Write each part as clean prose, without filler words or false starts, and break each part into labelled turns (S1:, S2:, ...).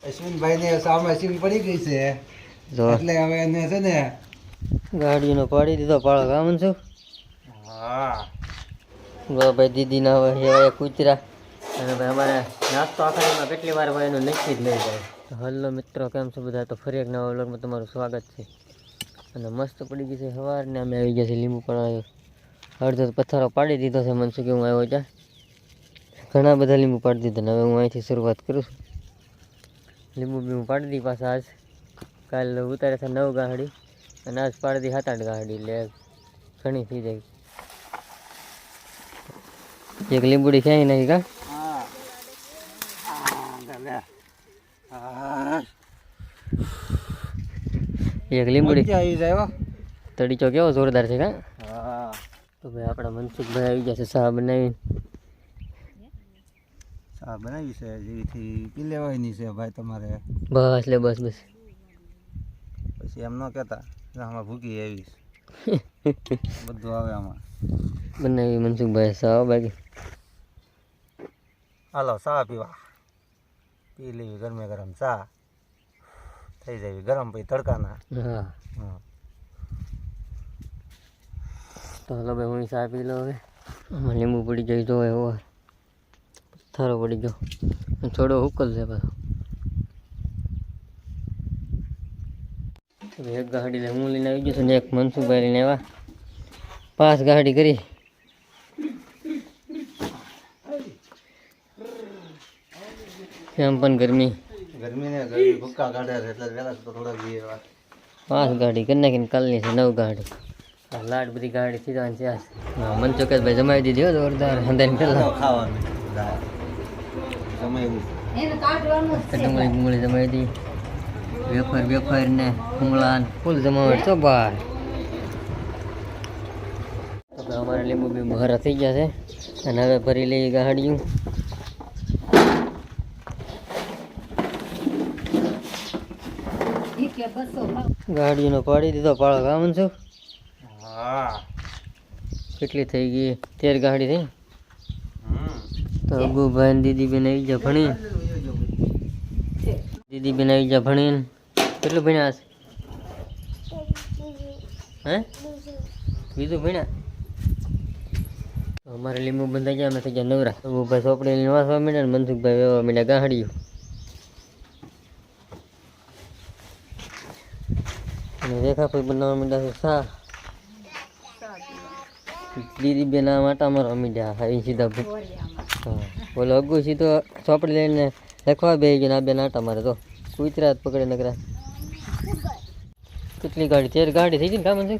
S1: અશ્વિનભાઈ ને સામે સિંગ પડી ગઈ છે એટલે હવે એને છે ને
S2: ગાડીનો પાડી દીધો પાળો કામ છું.
S1: હા
S2: ભાઈ દીદી ના હોય કૂતરા અને ભાઈ અમારે નાસ્તો આખરીમાં કેટલી વાર હોય એનું નક્કી જ લઈ જાય. હલો મિત્રો, કેમ છો બધા? તો ફરી એક નવા વ્લોગમાં તમારું સ્વાગત છે. અને મસ્ત પડી ગઈ છે સવાર ને અમે આવી ગયા છે લીંબુ પણ અડધો પથ્થરો પાડી દીધો છે. મને શું કે હું આવ્યો ત્યાં ઘણા બધા લીંબુ પાડી દીધા ને હવે હું અહીંથી શરૂઆત કરું છું. લીંબુ બીંબુ પાડી દી પાછા આજ કાલે ઉતારે છે 9 ગાહડી અને આજ પાડી દી 7-8 ગાહડી એટલે ઘણી થઈ જાય. એક લીંબુડી ક્યાંય નહીં કા એક લીંબુડી તડીચો કેવો જોરદાર છે કા. તો ભાઈ આપણા મનસુખભાઈ આવી ગયા છે ચા બનાવીને.
S1: ચા બનાવી છે જેથી પી લેવાની છે ભાઈ તમારે.
S2: બસ લે બસ બસ
S1: પછી એમ ન કહેતા આમાં ભૂકી આવીશ બધું આવે આમાં.
S2: બનાવી મનસુખભાઈ ચા બાકી
S1: હાલો ચા પીવા પી લેવી ગરમે ગરમ ચા થઈ જાય ગરમ પછી તડકાના.
S2: હા તો હાલો ભાઈ હું ચા પી લઉં હવે. આમાં લીંબુ પડી જાય તો એવો પથ્થરો પડી ગયો થોડો હુકલ છે પાછો. એક ગાડી લઈને હું લઈને આવી ગયો છું ને એક મનસુખભાઈ લઈને આવ્યા. 5 ગાડી કરી. એમ પણ ગરમી
S1: ને ભૂક્કા કાઢે છે એટલે વહેલા તો થોડાક બી
S2: 5 ગાડી કરી નાખીને કાલની છે 9 ગાડી. લાડ બધી ગાડી સીધવાની છે. મનસુખભાઈ જમાવી દીધી હો જોરદાર હંધાઈને પેલા
S1: ખાવાનું જમાવી
S2: ડુંગળી ડુંગળી જમાવી દી વેફર ને કુમળા ફૂલ જમાવટ તો બહાર. અમારે લીંબુ બીંબુ હરા થઈ ગયા છે અને હવે ભરી લઈએ ગાડીયું. ગાડીનો પાડી દીધો પાળો કામ છું.
S1: હા
S2: કેટલી થઈ ગઈ 13 ગાડી થઈ. તો અબુભાઈ ને દીદી બેન આવી જા ભણી. દીદી બેન આવી જા ભણીને કેટલું ભણ્યા હશે? હે બીજું ભણ્યા? અમારે લીંબુ બંધાઈ ગયા અમે થઈ ગયા નવરા. અબુભાઈ ચોપડી લઈને વાંચવા માંડ્યા ને મનસુખભાઈ વેવા માંડ્યા ગાહડીયું. અને રેખાભાઈ બનાવવા માંડ્યા છે ચા. દીદી બેન આ માટા મારવા માંડ્યા આવી સીધા. હા બોલો અગુ સીધો ચોપડી લઈને લખવા બે ગયો. આ બે નાટા મારે તો કૂતરા જ પકડે નકરા. કેટલી ગાડી 13 ગાડી થઈ ગઈ ને કામ છે.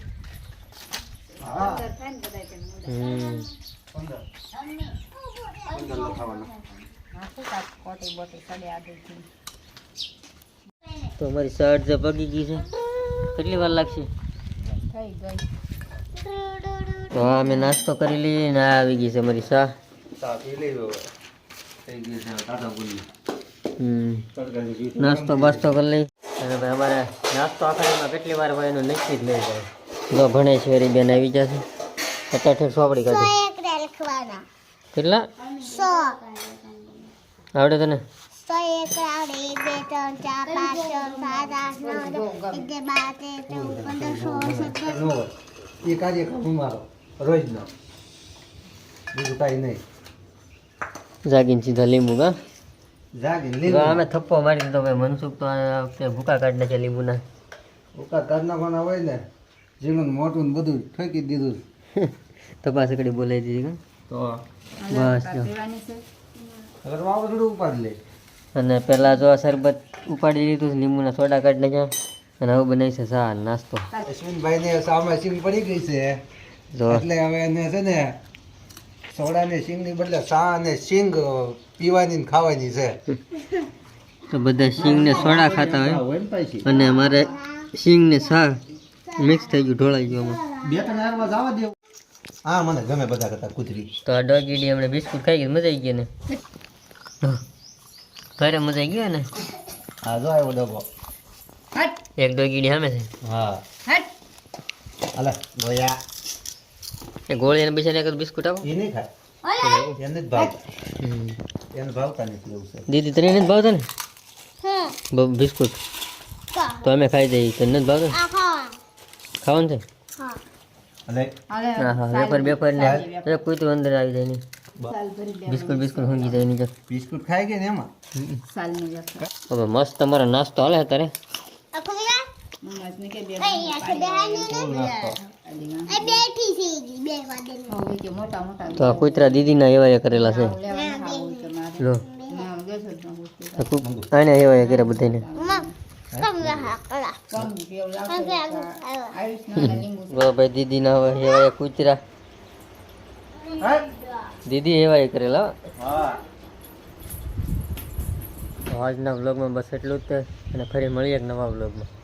S2: તો અમારી શર્ટ જે પગી ગઈ છે કેટલી વાર લાગશે? તો હા અમે નાસ્તો કરી લઈએ ને આવી ગઈ છે અમારી ચા. નાસ્તો બાસ્તો કરી લઈ અને ભાઈ અમારે નાસ્તો આખરીમાં કેટલી વાર હોય એનું નક્કી જ લઈ જાય. જો ભણે છે એરી બેન આવી જશે. અત્યારે સોપડી કાઢી કેટલા આવડે તને?
S1: રોજનો બીજું કાંઈ નહીં.
S2: જાગીને સીધા લીંબુ કા
S1: જાગીને
S2: અમે થપ્પો મારી દીધો ભાઈ. મનસુખ તો આ વખતે ભૂકા કાઢી નાખ્યા લીંબુના.
S1: ભૂકા કાઢ નાખવાના હોય ને ઝીણું મોટું ને બધું ઠોકી દીધું.
S2: તપાસ કડી બોલાવી દીધી
S1: તો
S2: બસ જો.
S1: હવે તો આપણે થોડું ઉપાડી લે.
S2: અને પેલા જો આ શરબત ઉપાડી લીધું લીંબુના સોડા કાઢી નાખ્યા અને હવે બનાવી છે ચા નાસ્તો.
S1: અશ્વિનભાઈ ને સામે સિંગ પડી ગઈ છે એટલે હવે એને છે ને સોડા ને સિંગ ની બદલે ચા અને સિંગ પીવાની ને ખાવાની છે.
S2: તો બધા સિંગ ને સોડા ખાતા હોય અને અમારે સિંગ ને ચા મિક્સ થઈ ગયું ઢોળાઈ ગયું.
S1: બે ત્રણ હારમાં જવા દે. હા મને ગમે બધા કરતા કૂતરી.
S2: તો આ ડોગીડી હમણાં બિસ્કુટ ખાઈ ગઈ મજા આવી ગઈ ને ઘરે મજા આવી ગઈ ને.
S1: હા જો આવ્યો ડબ્બો.
S2: એક ડોગીડી સામે છે.
S1: હા અલા ગોયા
S2: એ ગોળી અને બીજા એક બિસ્કુટ આપો.
S1: એ નહીં ખાય એને જ ભાવતા. એને ભાવતા નથી એવું છે.
S2: દીદી તને નથી ભાવતા ને? બિસ્કુટ તો અમે ખાઈ જઈએ તને નથી ભાવે ખાવાનું છે હા હા વેફર બેફર ને એક કૂતરું અંદર આવી જાય નહીં બિસ્કુટ બિસ્કુટ ઊંઘી જાય નહીં
S1: બિસ્કુટ ખાઈ ગયા ને એમાં
S2: હવે મસ્ત તમારો નાસ્તો હાલે તારે તો આ કૂતરા દીદીના એવા એ કરેલા છે લો આને એવા એ કર્યા બધાને ભાઈ દીદી ના હોય એવા એ કૂતરા દીદી એવા એ કરેલા આજના વ્લોગમાં બસ એટલું જ છે અને ફરી મળીએ એક નવા વ્લોગમાં